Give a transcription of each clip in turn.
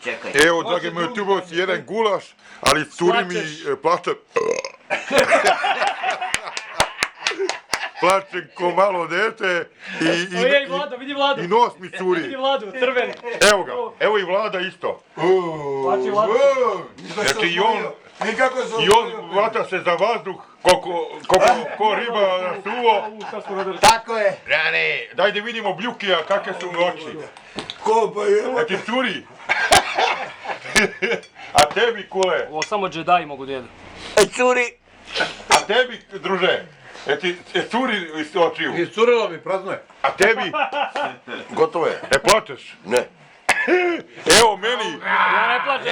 čekaj. Evo, dragi moji YouTubeovci, jedan gulaš, ali curi mi plače. Plačem ko malo dete i nos mi curi. Vidi Vladu, crveni. Evo ga, evo i Vlada isto. Plači Vladu. Znači i on hvata se za vazduh, ko riba na suvo. Tako je. Rane, daj da vidimo Bljukija kakve su mu oči. Ko pa je? A ti curi? A tebi, kule? Ovo samo džedaji mogu da jedu. Curi. A tebi, druže? Curi iz očiju? Iscurilo mi, prazno je. A tebi? Gotovo je. Plačeš? Ne. Evo meni. Ja ne plaćam.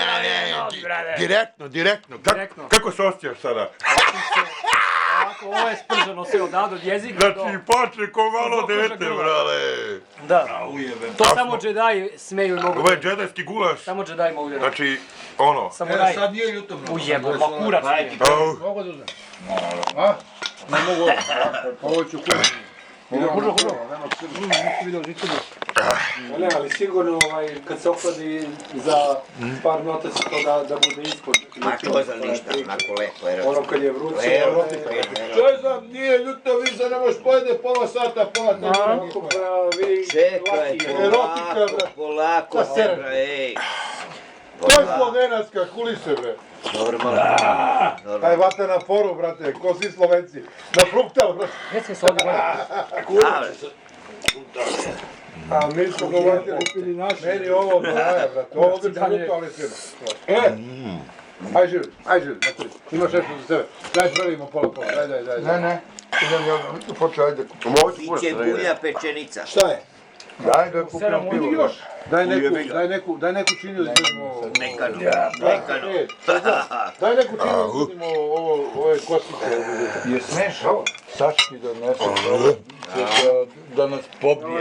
Direktno. Kako se osjećaš sada? Ovako, ovo je spržano sve odavde od jezika. Znači, plače ko malo dete, brale. Da. To samo džedaji smeju i mogu Ovo je džedajski gulaš. Samo džedaji mogu da jedu. Znači, ono. Samuraj. Sad nije YouTube. Ujebo, ma kurac nije. Mogu da uzem? A? Ne mogu ovo. Ovo ću kući. Hužo. Nisi vidio žicu. Ne, ali sigurno kad se ohladi za par minuta će to da bude ispod. Ma to za ništa, onako lepo je. Ono kad je vruće, Što znam, nije YouTube, vi se ne možeš pojede pola sata, pola tebe. Čekaj, polako, ej. To je slovenačka, kuli se bre. Normalno. Taj vata na foru, brate, ko svi Slovenci. Na fruktal, brate. Recimo se ovdje gleda. A mi smo govorili, meni ovo daje, brate. Ovo ovdje fruktal je svima. Aj živi, materi. Imaš nešto za sebe. Daj pravimo pola. Daj. Ne. Idem ja, počeo, ajde. Biće bulja pečenica. Šta je? Daj da kupimo pivo. Daj neku činiju da izgledimo ovo. Mekano. Daj neku činiju da izgledimo ove kosice. Je smeš ovo? Sački da nesem, da nas pobije.